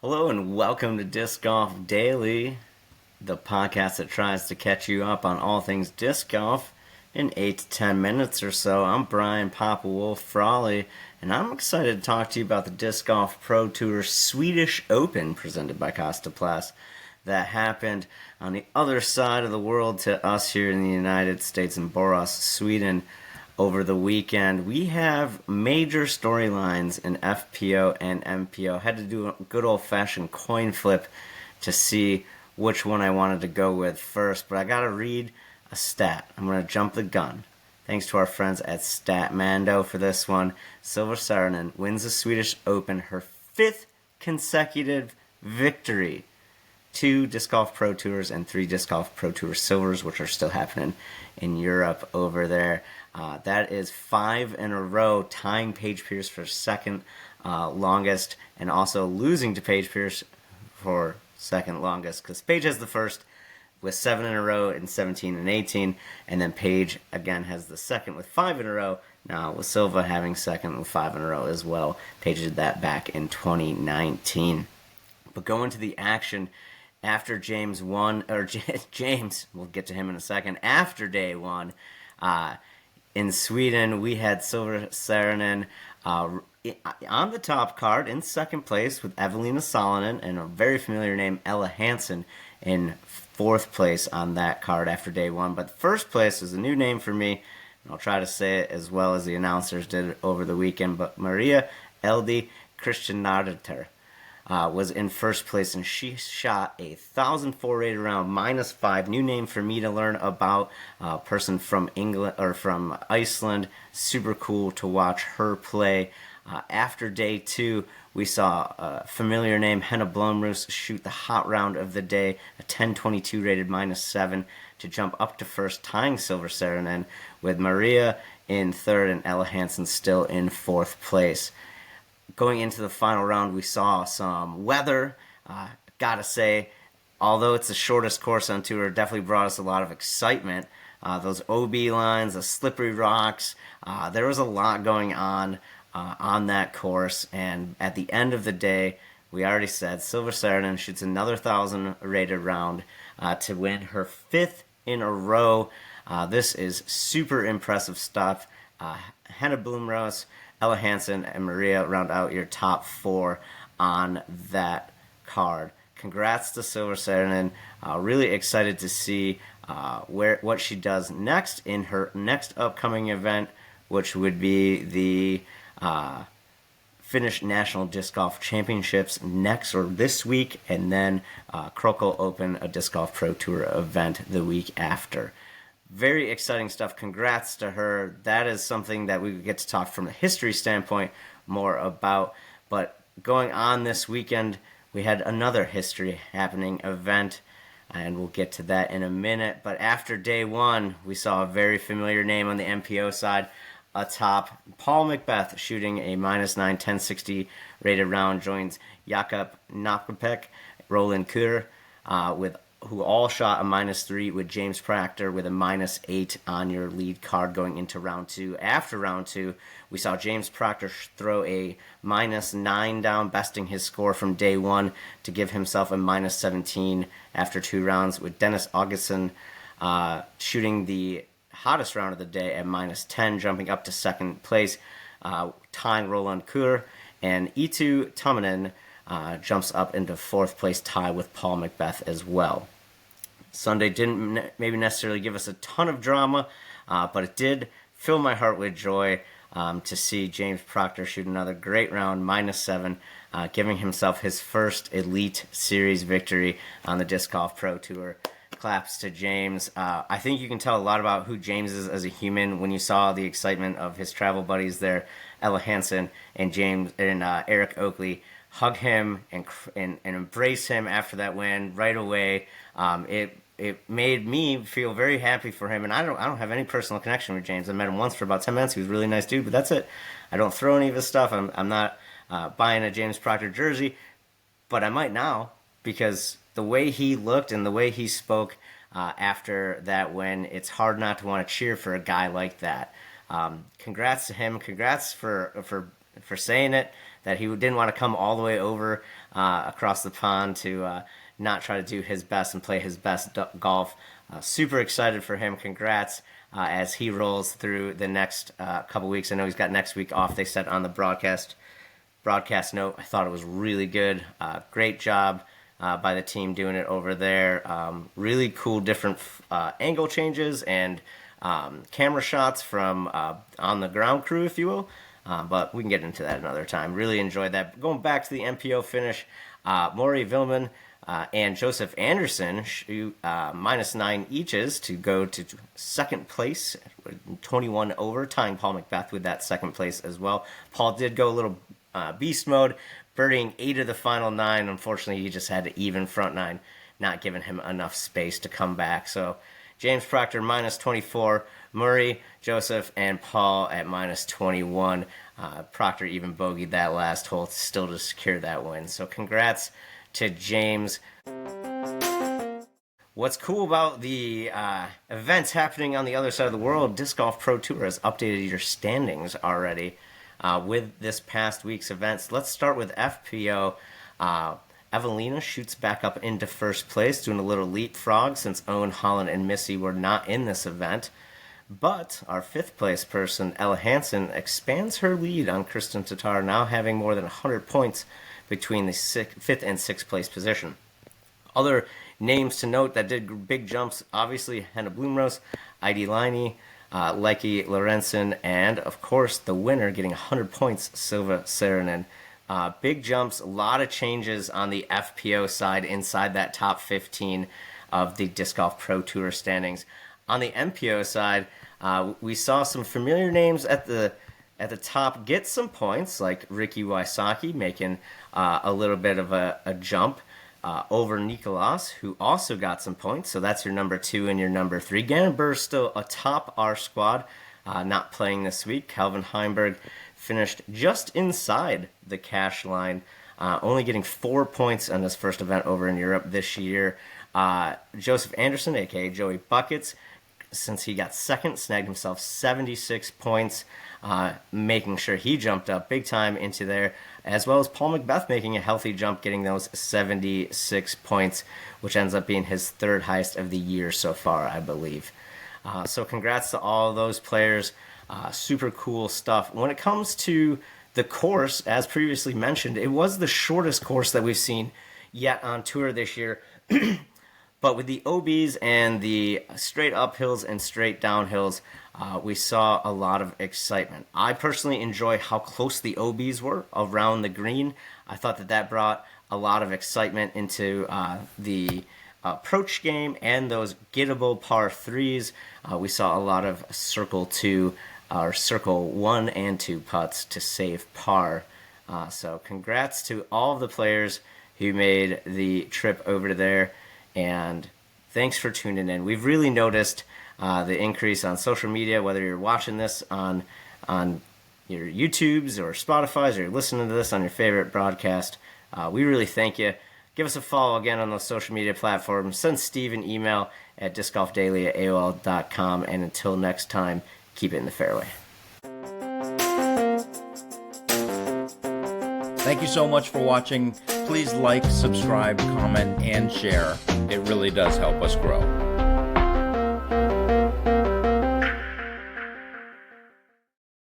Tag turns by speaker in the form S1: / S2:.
S1: Hello and welcome to Disc Golf Daily, the podcast that tries to catch you up on all things disc golf in 8 to 10 minutes or so. I'm Brian Papa Wolf Frawley, and I'm excited to talk to you about the Disc Golf Pro Tour Swedish Open presented by Kostaplass that happened on the other side of the world to us here in the United States in Borås, Sweden. Over the weekend, we have major storylines in FPO and MPO. Had to do a good old-fashioned coin flip to see which one I wanted to go with first, but I gotta read a stat. I'm gonna jump the gun. Thanks to our friends at Statmando for this one. Silva Saarinen wins the Swedish Open, her 5th consecutive victory. 2 Disc Golf Pro Tours and 3 Disc Golf Pro Tour Silvers, which are still happening in Europe over there. That is 5 in a row, tying Paige Pierce for second longest, and also losing to Paige Pierce for second longest, because Paige has the first with 7 in a row in 17 and 18, and then Paige again has the second with 5 in a row, now with Silva having second with 5 in a row as well. Paige did that back in 2019. But going to the action, after James won, or James, we'll get to him in a second, after day one, in Sweden, we had Silva Saarinen on the top card in second place with Evelina Saarinen and a very familiar name, Ella Hansen, in fourth place on that card after day one. But first place is a new name for me, and I'll try to say it as well as the announcers did over the weekend. But Maria Eldi Christianarder was in first place, and she shot a 1,004 rated round, -5. New name for me to learn about. Person from England or from Iceland. Super cool to watch her play. After day two, we saw a familiar name, Henna Blomroos, shoot the hot round of the day, a 10.22 rated -7 to jump up to first, tying Silva Saarinen with Maria in third and Ella Hansen still in fourth place. Going into the final round, we saw some weather. Gotta say, although it's the shortest course on tour, it definitely brought us a lot of excitement. Those OB lines, the slippery rocks, there was a lot going on that course. And at the end of the day, we already said Silva Saarinen shoots another 1,000 rated round to win her 5th in a row. This is super impressive stuff. Henna Blomroos, Ella Hansen, and Maria round out your top 4 on that card. Congrats to Silva Saarinen. Really excited to see what she does next in her next upcoming event, which would be the Finnish National Disc Golf Championships next or this week, and then Kroko Open, a Disc Golf Pro Tour event the week after. Very exciting stuff. Congrats to her. That is something that we get to talk from a history standpoint more about. But going on this weekend, we had another history happening event, and we'll get to that in a minute. But after day one, we saw a very familiar name on the MPO side atop. Paul Macbeth shooting a -9, 1060 rated round, joins Jakob Nakopek, Roland Kur, who all shot a -3, with James Proctor with a -8 on your lead card going into round 2. After round 2, we saw James Proctor throw a -9 down, besting his score from day 1 to give himself a -17 after 2 rounds, with Dennis Augustsson shooting the hottest round of the day at -10, jumping up to second place, tying Roland Kur, and Eetu Tuominen jumps up into fourth place, tie with Paul Macbeth as well. Sunday didn't maybe necessarily give us a ton of drama, but it did fill my heart with joy to see James Proctor shoot another great round, -7, giving himself his first Elite Series victory on the Disc Golf Pro Tour. Claps to James. I think you can tell a lot about who James is as a human when you saw the excitement of his travel buddies there, Ella Hansen and Eric Oakley, hug him and embrace him after that win right away. It made me feel very happy for him, and I don't have any personal connection with James. I met him once for about 10 minutes. He was a really nice dude, but that's it. I don't throw any of his stuff. I'm not buying a James Proctor jersey, but I might now, because the way he looked and the way he spoke after that win, it's hard not to want to cheer for a guy like that. Congrats to him. Congrats for for saying it, that he didn't want to come all the way over across the pond to not try to do his best and play his best golf. Super excited for him. Congrats as he rolls through the next couple weeks. I know he's got next week off, they said on the broadcast note. I thought it was really good. Great job by the team doing it over there. Really cool different angle changes and camera shots from on the ground crew, if you will. But we can get into that another time. Really enjoyed that. Going back to the MPO finish, Maury Vilman and Joseph Anderson shoot -9 eaches to go to second place, 21 over, tying Paul McBeth with that second place as well. Paul did go a little beast mode, birdieing 8 of the final 9. Unfortunately, he just had to even front 9, not giving him enough space to come back. So James Proctor -24, Murray, Joseph, and Paul at -21. Proctor even bogeyed that last hole still to secure that win. So congrats to James. What's cool about the events happening on the other side of the world, Disc Golf Pro Tour has updated your standings already with this past week's events. Let's start with FPO. Evelina shoots back up into first place, doing a little leapfrog since Owen, Holland, and Missy were not in this event. But our 5th place person, Ella Hansen, expands her lead on Kristen Tatar, now having more than 100 points between the 5th and 6th place position. Other names to note that did big jumps, obviously Henna Blumrose, Heidi Liney, Leike Lorenzen, and of course the winner getting 100 points, Silva Saarinen. Big jumps, a lot of changes on the FPO side inside that top 15 of the Disc Golf Pro Tour standings. On the MPO side, we saw some familiar names at the top get some points, like Ricky Wysocki making a little bit of a jump over Nicolas, who also got some points. So that's your number 2 and your number 3. Gannon Burr still atop our squad, not playing this week. Calvin Heimberg finished just inside the cash line, only getting 4 points on his first event over in Europe this year. Joseph Anderson, a.k.a. Joey Buckets, since he got second, snagged himself 76 points, making sure he jumped up big time into there, as well as Paul McBeth making a healthy jump, getting those 76 points, which ends up being his 3rd highest of the year so far, I believe. So congrats to all those players. Super cool stuff. When it comes to the course, as previously mentioned, it was the shortest course that we've seen yet on tour this year. But with the OBs and the straight uphills and straight downhills, we saw a lot of excitement. I personally enjoy how close the OBs were around the green. I thought that brought a lot of excitement into the approach game and those gettable par 3s. We saw a lot of circle 2 or circle 1 and 2 putts to save par. So congrats to all of the players who made the trip over there. And thanks for tuning in. We've really noticed the increase on social media, whether you're watching this on your YouTubes or Spotify's, or you're listening to this on your favorite broadcast. We really thank you. Give us a follow again on those social media platforms. Send Steve an email at discgolfdaily@aol.com. And until next time, keep it in the fairway.
S2: Thank you so much for watching. Please like, subscribe, comment, and share. It really does help us grow.